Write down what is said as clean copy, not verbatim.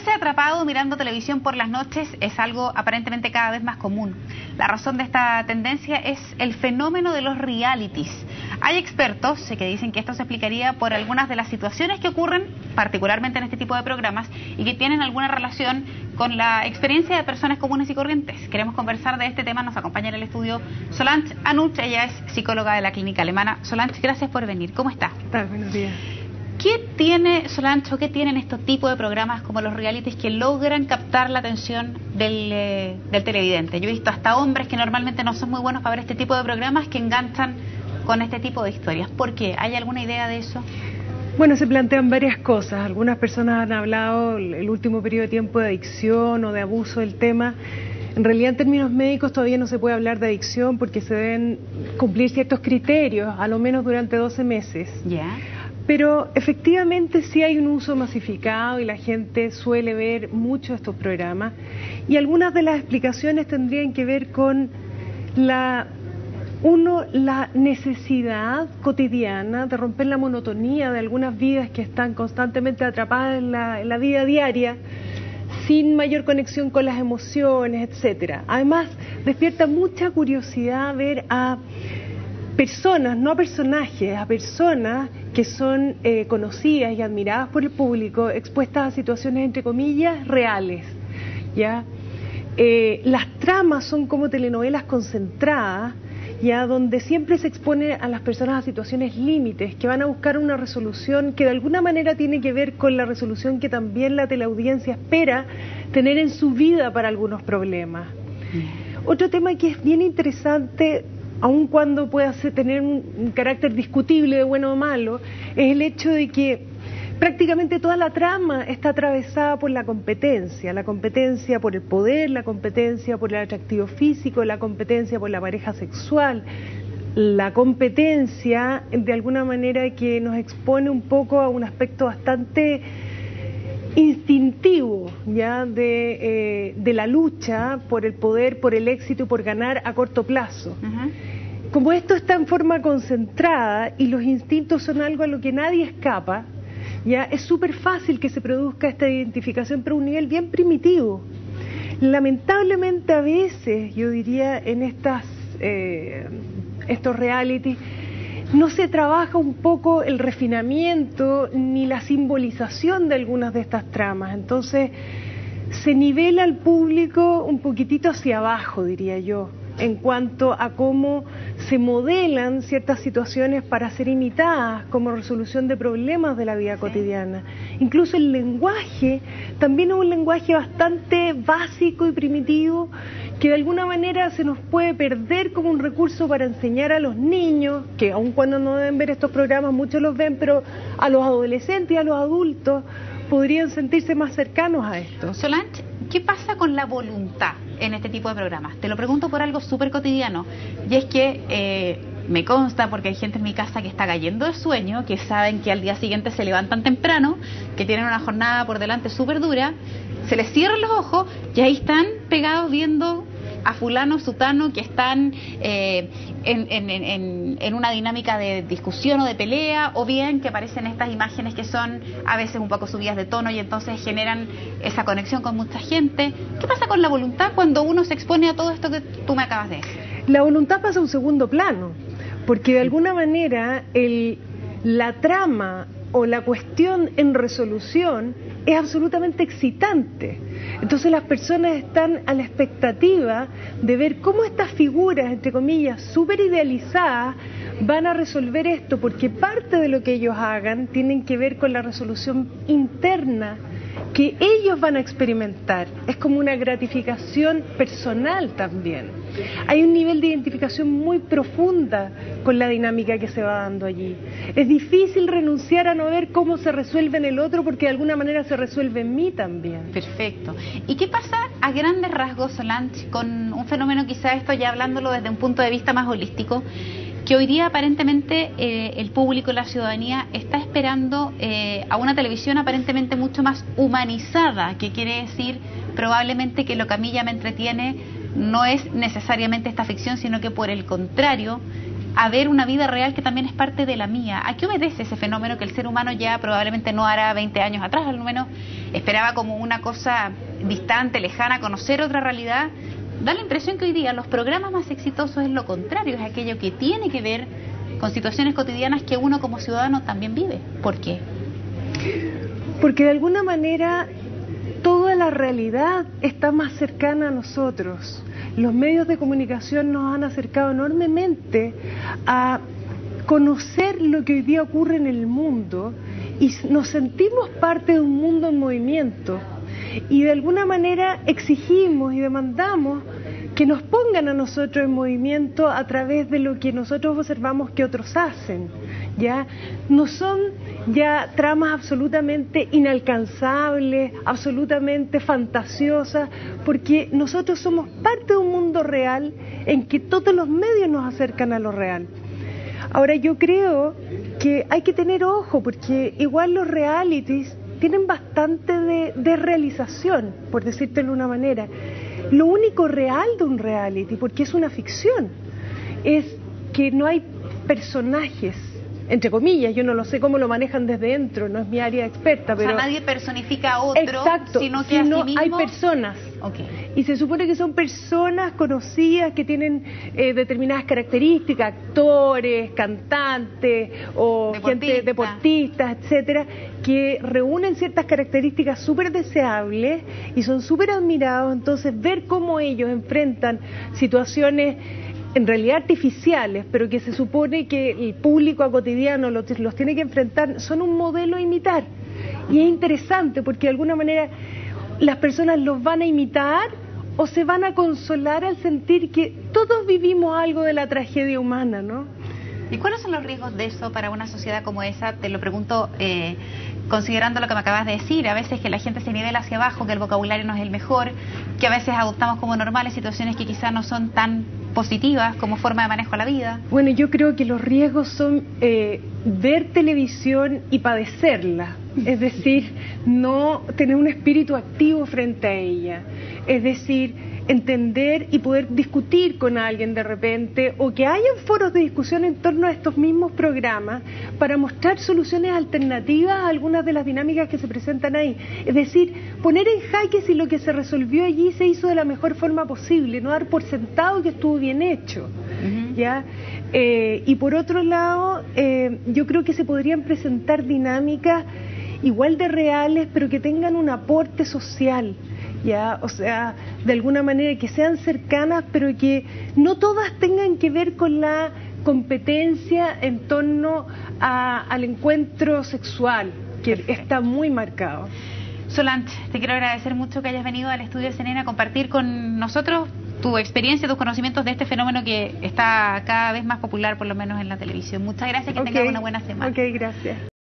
Quedarse atrapado mirando televisión por las noches es algo aparentemente cada vez más común. La razón de esta tendencia es el fenómeno de los realities. Hay expertos que dicen que esto se explicaría por algunas de las situaciones que ocurren, particularmente en este tipo de programas, y que tienen alguna relación con la experiencia de personas comunes y corrientes. Queremos conversar de este tema. Nos acompaña en el estudio Solange Anuch. Ella es psicóloga de la Clínica Alemana. Solange, gracias por venir. ¿Cómo está? ¿Qué tal? Buenos días. ¿Qué tiene, Solange, qué tienen estos tipos de programas como los realities que logran captar la atención del televidente? Yo he visto hasta hombres que normalmente no son muy buenos para ver este tipo de programas que enganchan con este tipo de historias. ¿Por qué? ¿Hay alguna idea de eso? Bueno, se plantean varias cosas. Algunas personas han hablado el último periodo de tiempo de adicción o de abuso del tema. En realidad, en términos médicos, todavía no se puede hablar de adicción porque se deben cumplir ciertos criterios, a lo menos durante 12 meses. Ya. Pero efectivamente sí hay un uso masificado y la gente suele ver mucho estos programas. Y algunas de las explicaciones tendrían que ver con la necesidad cotidiana de romper la monotonía de algunas vidas que están constantemente atrapadas en la vida diaria, sin mayor conexión con las emociones, etcétera. Además, despierta mucha curiosidad ver a personas, no a personajes, a personas que son conocidas y admiradas por el público, expuestas a situaciones entre comillas reales, ¿ya? Las tramas son como telenovelas concentradas, ya, donde siempre se expone a las personas a situaciones límites, que van a buscar una resolución que de alguna manera tiene que ver con la resolución que también la teleaudiencia espera tener en su vida para algunos problemas. Otro tema que es bien interesante, aun cuando pueda tener un carácter discutible de bueno o malo, es el hecho de que prácticamente toda la trama está atravesada por la competencia por el poder, la competencia por el atractivo físico, la competencia por la pareja sexual, la competencia de alguna manera que nos expone un poco a un aspecto bastante instintivo, ya, de la lucha por el poder, por el éxito y por ganar a corto plazo. Como esto está en forma concentrada y los instintos son algo a lo que nadie escapa, ya es súper fácil que se produzca esta identificación, pero a un nivel bien primitivo. Lamentablemente a veces, yo diría, en estos realities, no se trabaja un poco el refinamiento ni la simbolización de algunas de estas tramas. Entonces se nivela al público un poquitito hacia abajo, diría yo, en cuanto a cómo se modelan ciertas situaciones para ser imitadas como resolución de problemas de la vida cotidiana. Incluso el lenguaje también es un lenguaje bastante básico y primitivo que de alguna manera se nos puede perder como un recurso para enseñar a los niños, que aun cuando no deben ver estos programas, muchos los ven, pero a los adolescentes y a los adultos podrían sentirse más cercanos a esto. Solange, ¿qué pasa con la voluntad en este tipo de programas? Te lo pregunto por algo súper cotidiano, y es que me consta, porque hay gente en mi casa que está cayendo de sueño, que saben que al día siguiente se levantan temprano, que tienen una jornada por delante súper dura, se les cierran los ojos y ahí están pegados viendo a fulano, sutano, que están en una dinámica de discusión o de pelea, o bien que aparecen estas imágenes que son a veces un poco subidas de tono y entonces generan esa conexión con mucha gente. ¿Qué pasa con la voluntad cuando uno se expone a todo esto que tú me acabas de decir? La voluntad pasa a un segundo plano, porque de alguna manera la trama o la cuestión en resolución es absolutamente excitante. Entonces las personas están a la expectativa de ver cómo estas figuras, entre comillas, súper idealizadas, van a resolver esto, porque parte de lo que ellos hagan tienen que ver con la resolución interna que ellos van a experimentar. Es como una gratificación personal también. Hay un nivel de identificación muy profunda con la dinámica que se va dando allí. Es difícil renunciar a no ver cómo se resuelve en el otro, porque de alguna manera se resuelve en mí también. Perfecto. ¿Y qué pasa a grandes rasgos, Solange, con un fenómeno, quizá esto ya hablándolo desde un punto de vista más holístico, que hoy día aparentemente el público, la ciudadanía, está esperando a una televisión aparentemente mucho más humanizada, que quiere decir probablemente que lo que a mí ya me entretiene no es necesariamente esta ficción, sino que por el contrario a ver una vida real que también es parte de la mía. ¿A qué obedece ese fenómeno que el ser humano ya probablemente no hará 20 años atrás? Al menos esperaba como una cosa distante, lejana, conocer otra realidad. Da la impresión que hoy día los programas más exitosos es lo contrario, es aquello que tiene que ver con situaciones cotidianas que uno como ciudadano también vive. ¿Por qué? Porque de alguna manera toda la realidad está más cercana a nosotros. Los medios de comunicación nos han acercado enormemente a conocer lo que hoy día ocurre en el mundo y nos sentimos parte de un mundo en movimiento y de alguna manera exigimos y demandamos que nos pongan a nosotros en movimiento a través de lo que nosotros observamos que otros hacen. ¿Ya? No son ya tramas absolutamente inalcanzables, absolutamente fantasiosas, porque nosotros somos parte de un mundo real en que todos los medios nos acercan a lo real. Ahora yo creo que hay que tener ojo, porque igual los realities tienen bastante de realización, por decírtelo de una manera. Lo único real de un reality, porque es una ficción, es que no hay personajes, entre comillas, yo no lo sé cómo lo manejan desde dentro, no es mi área experta, pero... O sea, nadie personifica a otro, exacto, sino que a sí mismo... hay personas. Okay. Y se supone que son personas conocidas que tienen determinadas características, actores, cantantes o gente deportistas, etcétera, que reúnen ciertas características súper deseables y son súper admirados. Entonces, ver cómo ellos enfrentan situaciones en realidad artificiales, pero que se supone que el público a cotidiano los tiene que enfrentar, son un modelo a imitar. Y es interesante porque de alguna manera las personas los van a imitar o se van a consolar al sentir que todos vivimos algo de la tragedia humana, ¿no? ¿Y cuáles son los riesgos de eso para una sociedad como esa? Te lo pregunto considerando lo que me acabas de decir, a veces que la gente se nivela hacia abajo, que el vocabulario no es el mejor, que a veces adoptamos como normales situaciones que quizás no son tan positivas como forma de manejo a la vida. Bueno, yo creo que los riesgos son ver televisión y padecerla, es decir, no tener un espíritu activo frente a ella, es decir, entender y poder discutir con alguien de repente, o que hayan foros de discusión en torno a estos mismos programas para mostrar soluciones alternativas a algunas de las dinámicas que se presentan ahí. Es decir, poner en jaque si lo que se resolvió allí se hizo de la mejor forma posible, no dar por sentado que estuvo bien hecho. ¿Ya? Y por otro lado, yo creo que se podrían presentar dinámicas igual de reales, pero que tengan un aporte social. ¿Ya? O sea, de alguna manera que sean cercanas, pero que no todas tengan que ver con la competencia en torno al encuentro sexual, que está muy marcado. Solange, te quiero agradecer mucho que hayas venido al estudio de CNN a compartir con nosotros tu experiencia, tus conocimientos de este fenómeno que está cada vez más popular, por lo menos en la televisión. Muchas gracias, que tengas una buena semana. Ok, gracias.